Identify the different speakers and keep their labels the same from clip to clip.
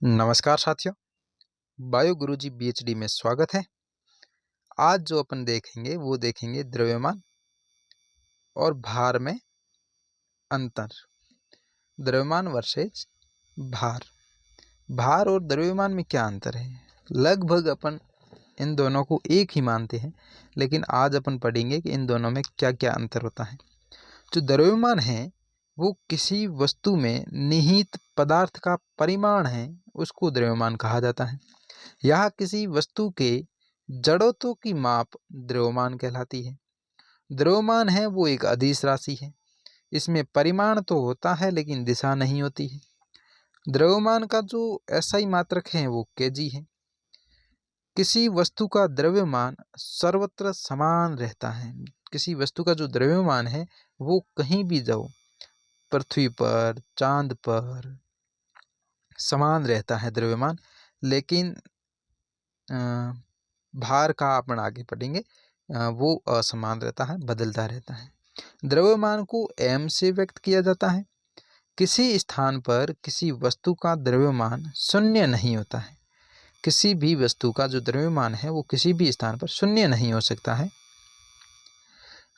Speaker 1: नमस्कार साथियों, बायो गुरुजी पीएचडी में स्वागत है। आज जो अपन देखेंगे वो देखेंगे द्रव्यमान और भार में अंतर। द्रव्यमान वर्सेज भार। भार और द्रव्यमान में क्या अंतर है? लगभग अपन इन दोनों को एक ही मानते हैं, लेकिन आज अपन पढ़ेंगे कि इन दोनों में क्या क्या अंतर होता है। जो द्रव्यमान है वो किसी वस्तु में निहित पदार्थ का परिमाण है, उसको द्रव्यमान कहा जाता है। यह किसी वस्तु के जड़त्व की माप द्रव्यमान कहलाती है। द्रव्यमान है वो एक अदिश राशि है। इसमें परिमाण तो होता है लेकिन दिशा नहीं होती है। द्रव्यमान का जो एसआई मात्रक है वो केजी है। किसी वस्तु का द्रव्यमान सर्वत्र समान रहता है। किसी वस्तु का जो द्रव्यमान है वो कहीं भी जाओ, पृथ्वी पर, चांद पर समान रहता है द्रव्यमान। लेकिन भार का अपन आगे पढ़ेंगे, वो असमान रहता है, बदलता रहता है। द्रव्यमान को एम से व्यक्त किया जाता है। किसी स्थान पर किसी वस्तु का द्रव्यमान शून्य नहीं होता है। किसी भी वस्तु का जो द्रव्यमान है वो किसी भी स्थान पर शून्य नहीं हो सकता है।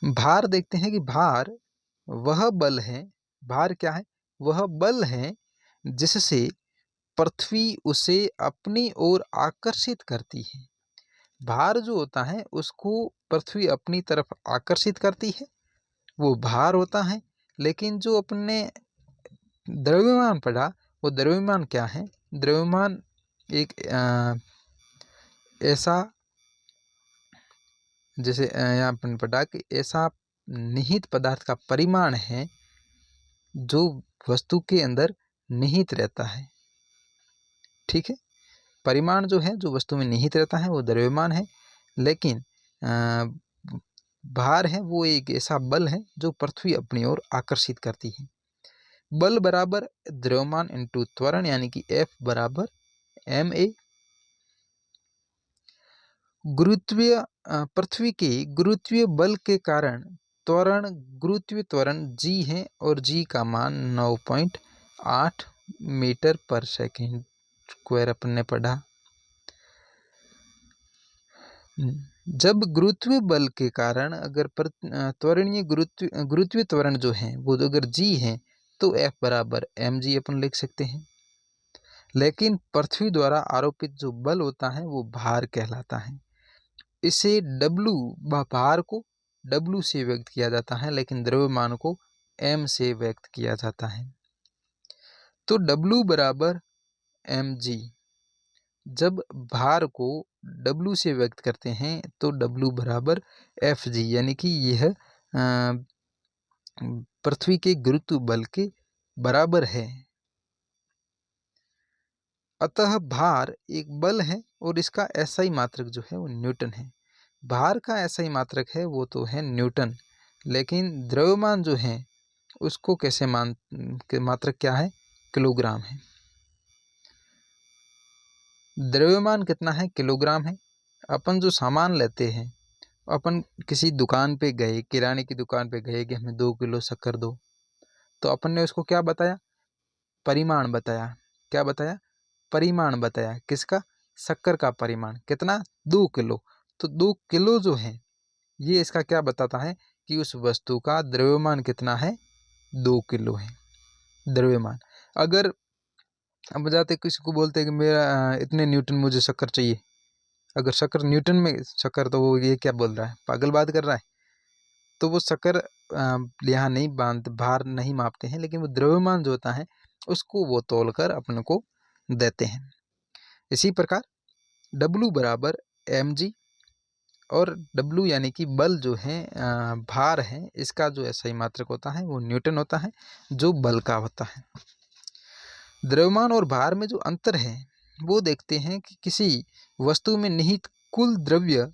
Speaker 1: भार देखते हैं कि भार वह बल है, भार क्या है? वह बल है जिससे पृथ्वी उसे अपनी ओर आकर्षित करती है। भार जो होता है उसको पृथ्वी अपनी तरफ आकर्षित करती है, वो भार होता है। लेकिन जो अपने द्रव्यमान पढ़ा, वो द्रव्यमान क्या है? द्रव्यमान एक ऐसा, जैसे यहाँ अपन पढ़ा कि ऐसा निहित पदार्थ का परिमाण है जो वस्तु के अंदर निहित रहता है। ठीक है, परिमाण जो है जो वस्तु में निहित रहता है वो द्रव्यमान है। लेकिन भार है वो एक ऐसा बल है जो पृथ्वी अपनी ओर आकर्षित करती है। बल बराबर द्रव्यमान इंटू त्वरण, यानी कि F बराबर ma। गुरुत्वीय पृथ्वी के गुरुत्वीय बल के कारण त्वरण, गुरुत्वीय त्वरण g है और g का मान 9.8 मीटर पर सेकेंड स्क्वायर अपन ने पढ़ा। जब गुरुत्वीय बल के कारण अगर त्वरणीय गुरुत्वीय त्वरण जो है वो अगर g है तो F बराबर mg अपन लिख सकते हैं। लेकिन पृथ्वी द्वारा आरोपित जो बल होता है वो भार कहलाता है। इसे W, भार को W से व्यक्त किया जाता है, लेकिन द्रव्यमान को m से व्यक्त किया जाता है। तो W बराबर mg। जब भार को W से व्यक्त करते हैं तो W बराबर Fg, यानी कि यह पृथ्वी के गुरुत्व बल के बराबर है। अतः भार एक बल है और इसका एसआई मात्रक जो है वो न्यूटन है। भार का एसआई मात्रक है वो तो है न्यूटन, लेकिन द्रव्यमान जो है उसको कैसे मात्रक क्या है? किलोग्राम है। द्रव्यमान कितना है? किलोग्राम है। अपन जो सामान लेते हैं, अपन किसी दुकान पे गए, किराने की दुकान पे गए कि हमें 2 किलो शक्कर दो, तो अपन ने उसको क्या बताया? परिमाण बताया। क्या बताया? परिमाण बताया। किसका? शक्कर का परिमाण कितना? 2 किलो। तो 2 किलो जो है ये इसका क्या बताता है कि उस वस्तु का द्रव्यमान कितना है? 2 किलो है द्रव्यमान। अगर अब जाते किसी को बोलते हैं कि मेरा इतने न्यूटन मुझे शक्कर चाहिए, अगर शक्कर न्यूटन में शक्कर, तो वो ये क्या बोल रहा है? पागल बात कर रहा है। तो वो शक्कर यहाँ नहीं भार नहीं मापते हैं, लेकिन वो द्रव्यमान जो होता है उसको वो तोल कर अपने को देते हैं। इसी प्रकार W बराबर mg, और W यानी कि बल जो है, भार है, इसका जो एसआई मात्रक होता है वो न्यूटन होता है, जो बल का होता है। द्रव्यमान और भार में जो अंतर है वो देखते हैं कि किसी वस्तु में निहित कुल द्रव्य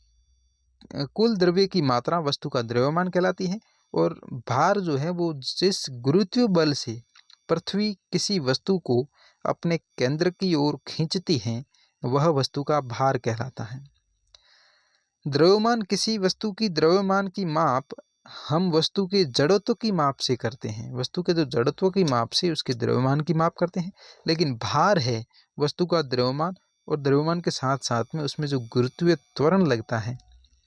Speaker 1: की मात्रा वस्तु का द्रव्यमान कहलाती है, और भार जो है वो जिस गुरुत्वीय बल से पृथ्वी किसी वस्तु को अपने केंद्र की ओर खींचती है वह वस्तु का भार कहलाता है। द्रव्यमान किसी वस्तु की द्रव्यमान की माप हम वस्तु के जड़त्व की माप से करते हैं, वस्तु के जो जड़त्व की माप से उसके द्रव्यमान की माप करते हैं। लेकिन भार है वस्तु का द्रव्यमान, और द्रव्यमान के साथ साथ में उसमें जो गुरुत्वीय त्वरण लगता है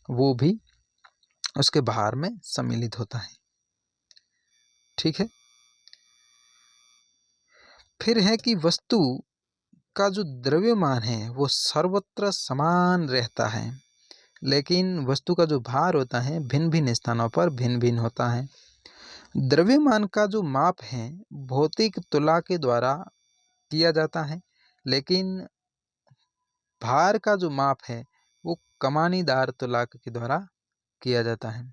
Speaker 1: वो भी उसके भार में सम्मिलित होता है। ठीक है। फिर है कि वस्तु का जो द्रव्यमान है वो सर्वत्र समान रहता है, लेकिन वस्तु का जो भार होता है भिन्न भिन्न स्थानों पर भिन्न भिन्न होता है। द्रव्यमान का जो माप है भौतिक तुला के द्वारा किया जाता है, लेकिन भार का जो माप है वो कमानीदार तुला के द्वारा किया जाता है।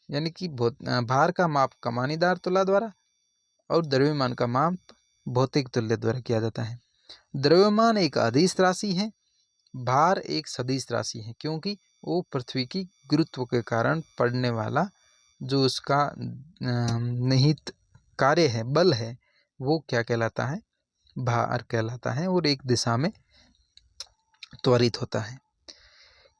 Speaker 1: यानी कि भार का माप कमानीदार तुला द्वारा और द्रव्यमान का माप भौतिक तुल्य द्वारा किया जाता है। द्रव्यमान एक अदिश राशि है, भार एक सदिश राशि है, क्योंकि वो पृथ्वी की गुरुत्व के कारण पड़ने वाला जो उसका निहित कार्य है, बल है, वो क्या कहलाता है, भार कहलाता है, और एक दिशा में त्वरित होता है।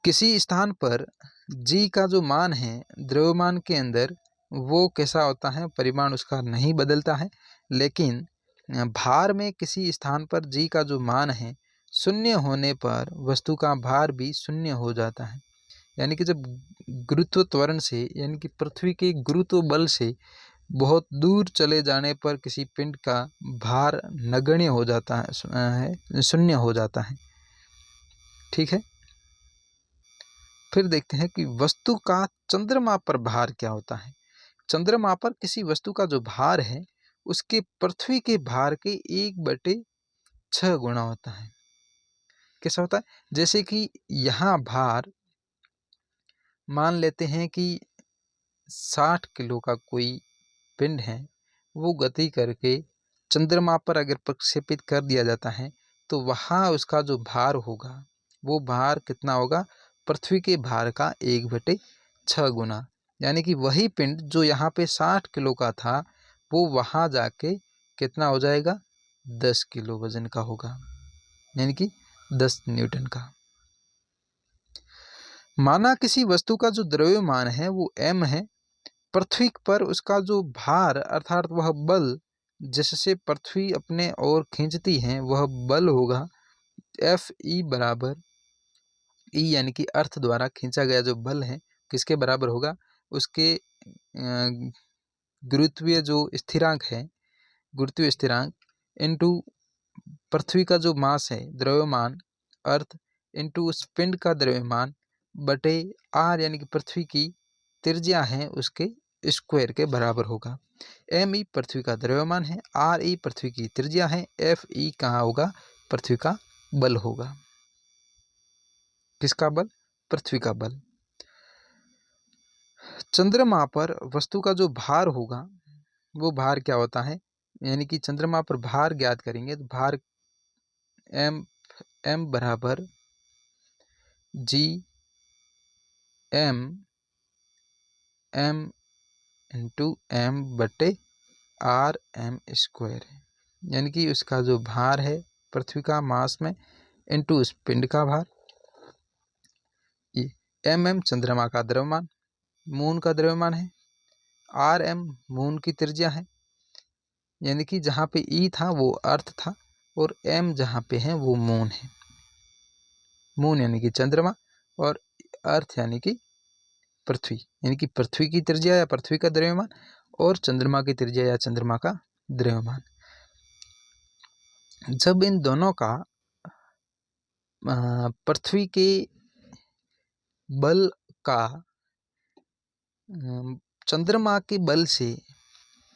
Speaker 1: किसी स्थान पर जी का जो मान है द्रव्यमान के अंदर वो कैसा होता है, परिमाण उसका नहीं बदलता है, लेकिन भार में किसी स्थान पर जी का जो मान है शून्य होने पर वस्तु का भार भी शून्य हो जाता है। यानी कि जब गुरुत्व त्वरण से, यानी कि पृथ्वी के गुरुत्व बल से बहुत दूर चले जाने पर किसी पिंड का भार नगण्य हो जाता है, शून्य हो जाता है। ठीक है। फिर देखते हैं कि वस्तु का चंद्रमा पर भार क्या होता है। चंद्रमा पर किसी वस्तु का जो भार है उसके पृथ्वी के भार के 1/6 गुना होता है। कैसा होता है, जैसे कि यहाँ भार मान लेते हैं कि 60 किलो का कोई पिंड है, वो गति करके चंद्रमा पर अगर प्रक्षेपित कर दिया जाता है तो वहाँ उसका जो भार होगा वो भार कितना होगा, पृथ्वी के भार का 1/6 गुना। यानी कि वही पिंड जो यहाँ पे 60 किलो का था वो वहाँ जाके कितना हो जाएगा, 10 किलो वजन का होगा, यानी कि 10 न्यूटन का। माना किसी वस्तु का जो द्रव्यमान है वो m है, पृथ्वी पर उसका जो भार अर्थात वह बल जिससे पृथ्वी अपने ओर खींचती है वह बल होगा Fe बराबर E, यानी कि अर्थ द्वारा खींचा गया जो बल है किसके बराबर होगा, उसके गुरुत्वीय जो स्थिरांक है, गुरुत्वीय स्थिरांक इनटू पृथ्वी का जो मास है द्रव्यमान अर्थ इनटू उस पिंड का द्रव्यमान बटे r, यानी कि पृथ्वी की त्रिज्या है उसके स्क्वायर के बराबर होगा। m e पृथ्वी का द्रव्यमान है, r e पृथ्वी की त्रिज्या है, f e कहाँ होगा, पृथ्वी का बल होगा। किसका बल, पृथ्वी का बल। चंद्रमा पर वस्तु का जो भार होगा वो भार क्या होता है, यानी कि चंद्रमा पर भार ज्ञात करेंगे तो भार m बराबर g m इंटू m बटे r m स्क्वायर है। यानी कि उसका जो भार है पृथ्वी का मास में इंटू उस पिंड का भार, ये m चंद्रमा का द्रव्यमान, मून का द्रव्यमान है, r m मून की त्रिज्या है, यानी कि जहाँ पे E था वो अर्थ था और m जहाँ पे है वो मून है। मून यानी कि चंद्रमा और अर्थ यानी कि पृथ्वी, यानी कि पृथ्वी की त्रिज्या या पृथ्वी का द्रव्यमान और चंद्रमा की त्रिज्या या चंद्रमा का द्रव्यमान। जब इन दोनों का पृथ्वी के बल का चंद्रमा के बल से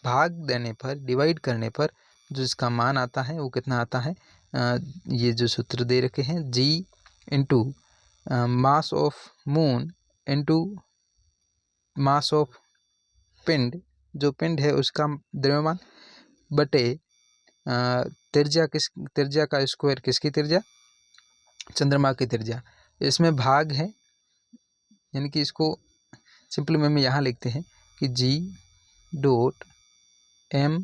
Speaker 1: भाग देने पर, डिवाइड करने पर जो इसका मान आता है वो कितना आता है, ये जो सूत्र दे रखे हैं g into mass of moon into mass of पिंड, जो पिंड है उसका द्रव्यमान बटे त्रिज्या का स्क्वायर, किसकी त्रिज्या, चंद्रमा की त्रिज्या। इसमें भाग है, यानी कि इसको सिंपल में यहाँ लिखते हैं कि g dot m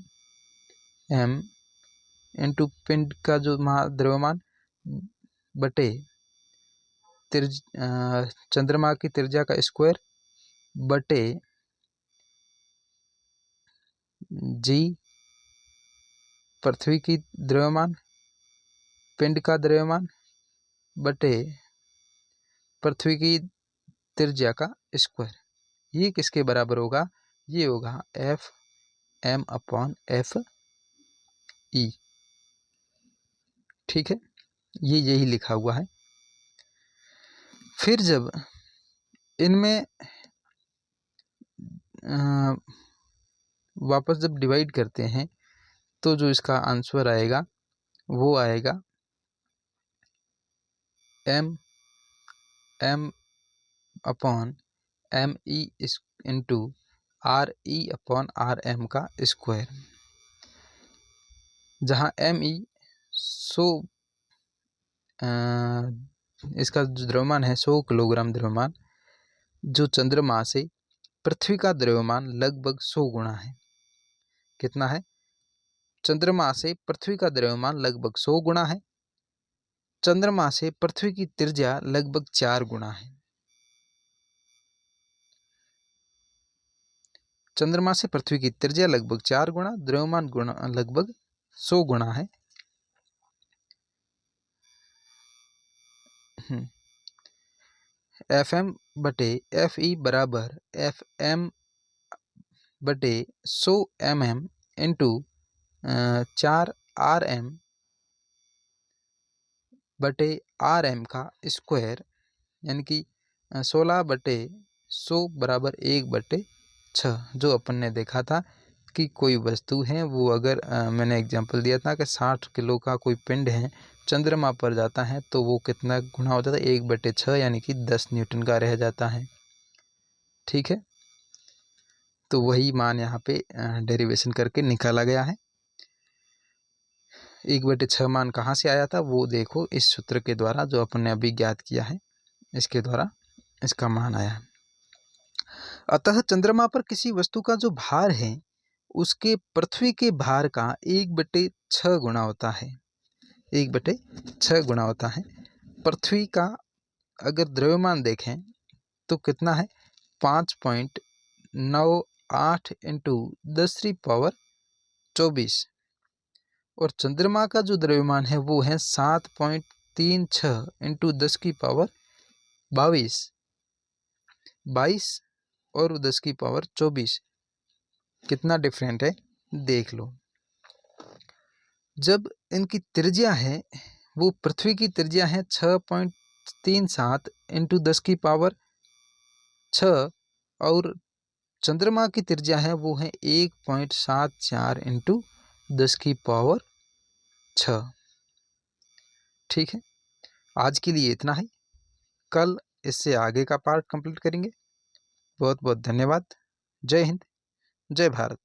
Speaker 1: m into पिंड का जो द्रव्यमान बटे चंद्रमा की त्रिज्या का स्क्वायर बटे जी पृथ्वी की द्रव्यमान, पिंड का द्रव्यमान बटे पृथ्वी की त्रिज्या का स्क्वायर, ये किसके बराबर होगा? ये होगा F_m/F_e। ठीक है, ये यही लिखा हुआ है। फिर जब इनमें वापस जब डिवाइड करते हैं तो जो इसका आंसर आएगा वो आएगा m/m/e इंटू RE/RM का स्क्वायर, जहाँ ME 100 इसका जो द्रव्यमान है 100 किलोग्राम द्रव्यमान, जो चंद्रमा से पृथ्वी का द्रव्यमान लगभग 100 गुना है। कितना है? चंद्रमा से पृथ्वी का द्रव्यमान लगभग 100 गुना है। चंद्रमा से पृथ्वी की त्रिज्या लगभग 4 गुना है। चंद्रमा से पृथ्वी की त्रिज्या लगभग 4 गुना, द्रव्यमान गुना लगभग 100 गुना है। Fm/Fe बराबर Fm/100 इंटू 4RM/RM का स्क्वायर, यानी कि 16/100 बराबर 1/6। जो अपन ने देखा था कि कोई वस्तु है वो अगर मैंने एग्जांपल दिया था कि 60 किलो का कोई पिंड है, चंद्रमा पर जाता है तो वो कितना गुना होता था? 1/6, यानी कि 10 न्यूटन का रह जाता है। ठीक है, तो वही मान यहाँ पे डेरिवेशन करके निकाला गया है। 1/6 मान कहाँ से आया था वो देखो, इस सूत्र के द्वारा जो अपन ने अभी ज्ञात किया है, इसके द्वारा इसका मान आया है। अतः चंद्रमा पर किसी वस्तु का जो भार है उसके पृथ्वी के भार का 1/6 गुना होता है। 1/6 गुना होता है। पृथ्वी का अगर द्रव्यमान देखें तो कितना है? 5.98 इंटू 10⁻²4, और चंद्रमा का जो द्रव्यमान है वो है 7.36 इंटू 10⁻22। 22 और 10⁻²4, कितना डिफरेंट है देख लो। जब इनकी त्रिज्या है वो पृथ्वी की त्रिज्या है 6.37 इंटू 10⁻6, और चंद्रमा की त्रिज्या है वो है 1.74 इंटू 10⁻6। ठीक है, आज के लिए इतना ही। कल इससे आगे का पार्ट कंप्लीट करेंगे। बहुत बहुत धन्यवाद। जय हिंद, जय भारत।